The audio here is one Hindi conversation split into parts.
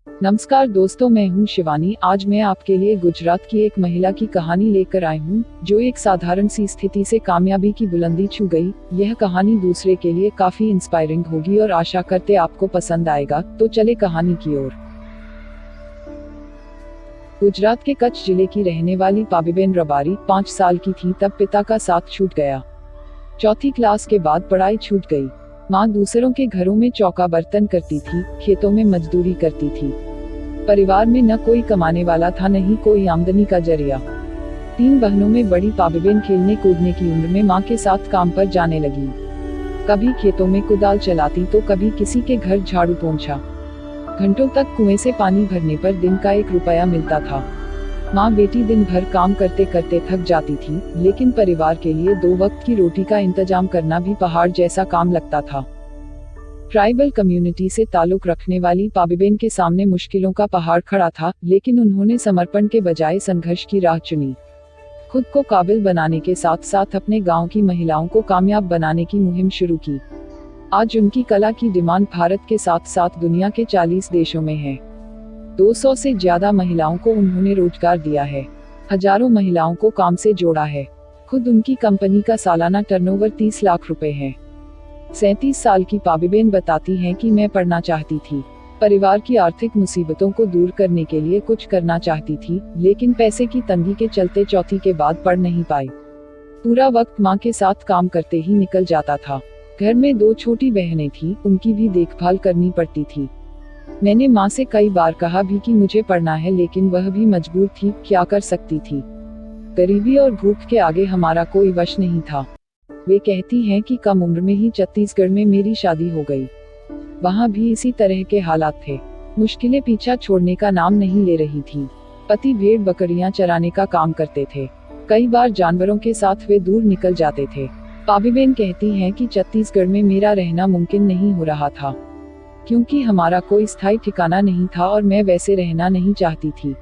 नमस्कार दोस्तों, मैं हूं शिवानी। आज मैं आपके लिए गुजरात की एक महिला की कहानी लेकर आई हूं, जो एक साधारण सी स्थिति से कामयाबी की बुलंदी छू गई। यह कहानी दूसरे के लिए काफी इंस्पायरिंग होगी और आशा करते आपको पसंद आएगा। तो चले कहानी की ओर। गुजरात के कच्छ जिले की रहने वाली पाबीबेन रबारी 5 साल की थी तब पिता का साथ छूट गया। चौथी क्लास के बाद पढ़ाई छूट गई। माँ दूसरों के घरों में चौका बर्तन करती थी, खेतों में मजदूरी करती थी। परिवार में न कोई कमाने वाला था, न ही कोई आमदनी का जरिया। 3 बहनों में बड़ी पाबीबेन खेलने कूदने की उम्र में माँ के साथ काम पर जाने लगी। कभी खेतों में कुदाल चलाती तो कभी किसी के घर झाड़ू पोंछा। घंटों तक कुएं से पानी भरने पर दिन का 1 रुपया मिलता था। माँ बेटी दिन भर काम करते करते थक जाती थी, लेकिन परिवार के लिए 2 वक्त की रोटी का इंतजाम करना भी पहाड़ जैसा काम लगता था। ट्राइबल कम्युनिटी से ताल्लुक रखने वाली पाबीबेन के सामने मुश्किलों का पहाड़ खड़ा था, लेकिन उन्होंने समर्पण के बजाय संघर्ष की राह चुनी। खुद को काबिल बनाने के साथ साथ अपने गांव की महिलाओं को कामयाब बनाने की मुहिम शुरू की। आज उनकी कला की डिमांड भारत के साथ साथ दुनिया के 40 देशों में है। 200 से ज्यादा महिलाओं को उन्होंने रोजगार दिया है। हजारों महिलाओं को काम से जोड़ा है। खुद उनकी कंपनी का सालाना टर्नओवर 30 लाख रुपए है। 37 साल की पाबीबेन बताती हैं कि मैं पढ़ना चाहती थी। परिवार की आर्थिक मुसीबतों को दूर करने के लिए कुछ करना चाहती थी, लेकिन पैसे की तंगी के चलते चौथी के बाद पढ़ नहीं पाई। पूरा वक्त माँ के साथ काम करते ही निकल जाता था। घर में 2 छोटी बहनें थीं, उनकी भी देखभाल करनी पड़ती थी। मैंने माँ से कई बार कहा भी कि मुझे पढ़ना है, लेकिन वह भी मजबूर थी। क्या कर सकती थी? गरीबी और भूख के आगे हमारा कोई वश नहीं था। वे कहती हैं कि कम उम्र में ही छत्तीसगढ़ में मेरी शादी हो गई। वहाँ भी इसी तरह के हालात थे। मुश्किलें पीछा छोड़ने का नाम नहीं ले रही थी। पति भेड़ बकरियां चराने का काम करते थे। कई बार जानवरों के साथ वे दूर निकल जाते थे। पाबीबेन कहती हैं कि छत्तीसगढ़ में मेरा रहना मुमकिन नहीं हो रहा था, क्योंकि हमारा कोई स्थायी ठिकाना नहीं था और मैं वैसे रहना नहीं चाहती थी।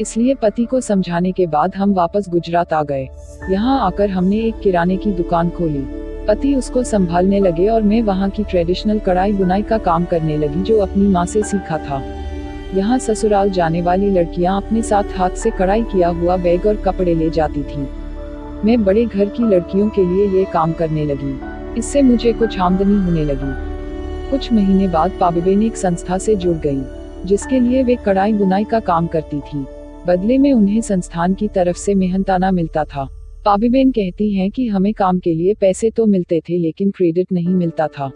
इसलिए पति को समझाने के बाद हम वापस गुजरात आ गए। यहाँ आकर हमने एक किराने की दुकान खोली। पति उसको संभालने लगे और मैं वहाँ की ट्रेडिशनल कढ़ाई बुनाई का काम करने लगी, जो अपनी माँ से सीखा था। यहाँ ससुराल जाने वाली लड़कियाँ अपने साथ हाथ से कढ़ाई किया हुआ बैग और कपड़े ले जाती थीं। मैं बड़े घर की लड़कियों के लिए ये काम करने लगी। इससे मुझे कुछ आमदनी होने लगी। कुछ महीने बाद पाबीबेन एक संस्था से जुड़ गई, जिसके लिए वे कढ़ाई बुनाई का काम करती थी। बदले में उन्हें संस्थान की तरफ से मेहनताना मिलता था। पाबीबेन कहती हैं कि हमें काम के लिए पैसे तो मिलते थे, लेकिन क्रेडिट नहीं मिलता था।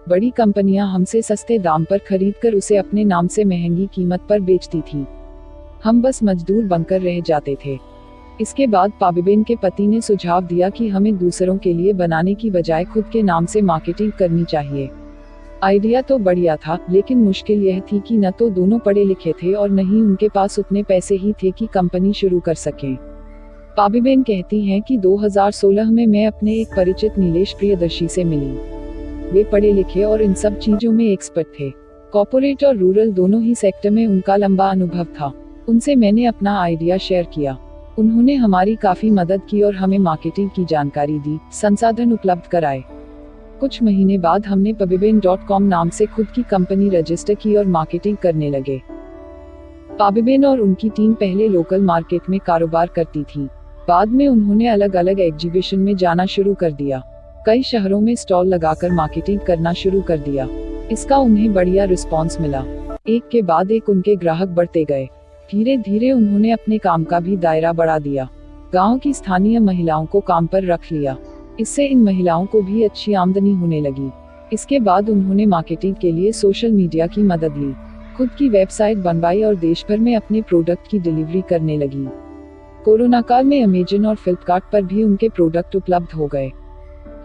बड़ी कंपनियां हमसे सस्ते दाम पर खरीदकर उसे अपने नाम से महंगी कीमत पर बेचती थी। हम बस मजदूर बनकर रह जाते थे। इसके बाद पाबीबेन के पति ने सुझाव दिया कि हमें दूसरों के लिए बनाने की बजाय खुद के नाम से मार्केटिंग करनी चाहिए। आइडिया तो बढ़िया था, लेकिन मुश्किल यह थी कि न तो दोनों पढ़े लिखे थे और न ही उनके पास उतने पैसे ही थे कि कंपनी शुरू कर सकें। पाबीबेन कहती हैं कि 2016 में मैं अपने एक परिचित नीलेश प्रियदर्शी से मिली। वे पढ़े लिखे और इन सब चीजों में एक्सपर्ट थे। कॉर्पोरेट और रूरल दोनों ही सेक्टर में उनका लंबा अनुभव था। उनसे मैंने अपना आइडिया शेयर किया। उन्होंने हमारी काफी मदद की और हमें मार्केटिंग की जानकारी दी, संसाधन उपलब्ध कराए। कुछ महीने बाद हमने pabiben.com नाम से खुद की कंपनी रजिस्टर की और मार्केटिंग करने लगे। पाबीबेन और उनकी टीम पहले लोकल मार्केट में कारोबार करती थी। बाद में उन्होंने अलग अलग एग्जीबिशन में जाना शुरू कर दिया। कई शहरों में स्टॉल लगाकर मार्केटिंग करना शुरू कर दिया। इसका उन्हें बढ़िया रिस्पॉन्स मिला। एक के बाद एक उनके ग्राहक बढ़ते गए। धीरे धीरे उन्होंने अपने काम का भी दायरा बढ़ा दिया। गाँव की स्थानीय महिलाओं को काम पर रख लिया। इससे इन महिलाओं को भी अच्छी आमदनी होने लगी। इसके बाद उन्होंने मार्केटिंग के लिए सोशल मीडिया की मदद ली, खुद की वेबसाइट बनवाई और देश भर में अपने प्रोडक्ट की डिलीवरी करने लगी। कोरोना काल में अमेजन और फ्लिपकार्ट पर भी उनके प्रोडक्ट उपलब्ध हो गए।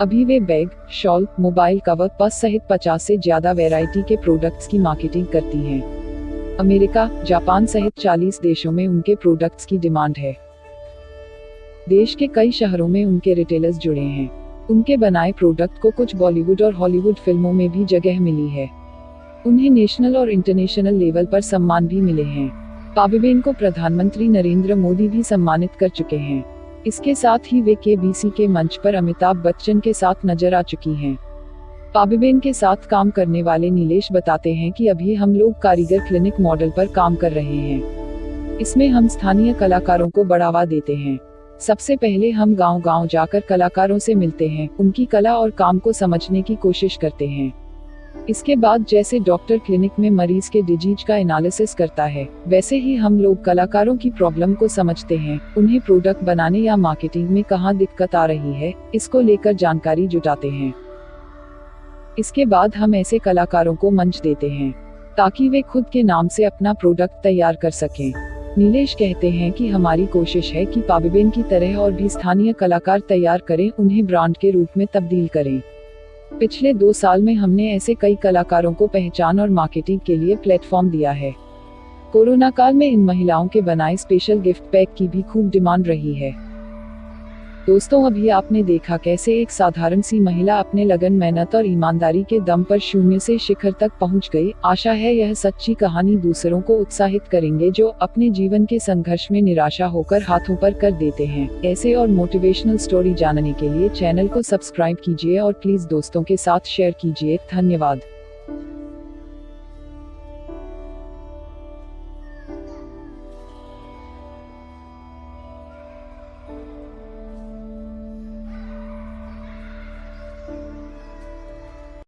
अभी वे bag, shawl, mobile cover, purse सहित 50 से ज्यादा वैरायटी के प्रोडक्ट्स की मार्केटिंग करती हैं। अमेरिका, जापान सहित 40 देशों में उनके प्रोडक्ट्स की डिमांड है। देश के कई शहरों में उनके रिटेलर्स जुड़े हैं। उनके बनाए प्रोडक्ट को कुछ बॉलीवुड और हॉलीवुड फिल्मों में भी जगह मिली है। उन्हें नेशनल और इंटरनेशनल लेवल पर सम्मान भी मिले हैं। पाबीबेन को प्रधानमंत्री नरेंद्र मोदी भी सम्मानित कर चुके हैं। इसके साथ ही वे केबीसी के मंच पर अमिताभ बच्चन के साथ नजर आ चुकी हैं। पाबीबेन के साथ काम करने वाले नीलेश बताते हैं कि अभी हम लोग कारीगर क्लिनिक मॉडल पर काम कर रहे हैं। इसमें हम स्थानीय कलाकारों को बढ़ावा देते हैं। सबसे पहले हम गांव-गांव जाकर कलाकारों से मिलते हैं, उनकी कला और काम को समझने की कोशिश करते हैं। इसके बाद जैसे डॉक्टर क्लिनिक में मरीज के डिजीज का एनालिसिस करता है, वैसे ही हम लोग कलाकारों की प्रॉब्लम को समझते हैं, उन्हें प्रोडक्ट बनाने या मार्केटिंग में कहाँ दिक्कत आ रही है, इसको लेकर जानकारी जुटाते हैं। इसके बाद हम ऐसे कलाकारों को मंच देते हैं ताकि वे खुद के नाम से अपना प्रोडक्ट तैयार कर सकें। नीलेश कहते हैं कि हमारी कोशिश है कि पाबीबेन की तरह और भी स्थानीय कलाकार तैयार करें, उन्हें ब्रांड के रूप में तब्दील करें। पिछले 2 साल में हमने ऐसे कई कलाकारों को पहचान और मार्केटिंग के लिए प्लेटफॉर्म दिया है। कोरोना काल में इन महिलाओं के बनाए स्पेशल गिफ्ट पैक की भी खूब डिमांड रही है। दोस्तों, अभी आपने देखा कैसे एक साधारण सी महिला अपने लगन, मेहनत और ईमानदारी के दम पर शून्य से शिखर तक पहुंच गई। आशा है यह सच्ची कहानी दूसरों को उत्साहित करेंगे जो अपने जीवन के संघर्ष में निराशा होकर हाथों पर कर देते हैं। ऐसे और मोटिवेशनल स्टोरी जानने के लिए चैनल को सब्सक्राइब कीजिए और प्लीज दोस्तों के साथ शेयर कीजिए। धन्यवाद।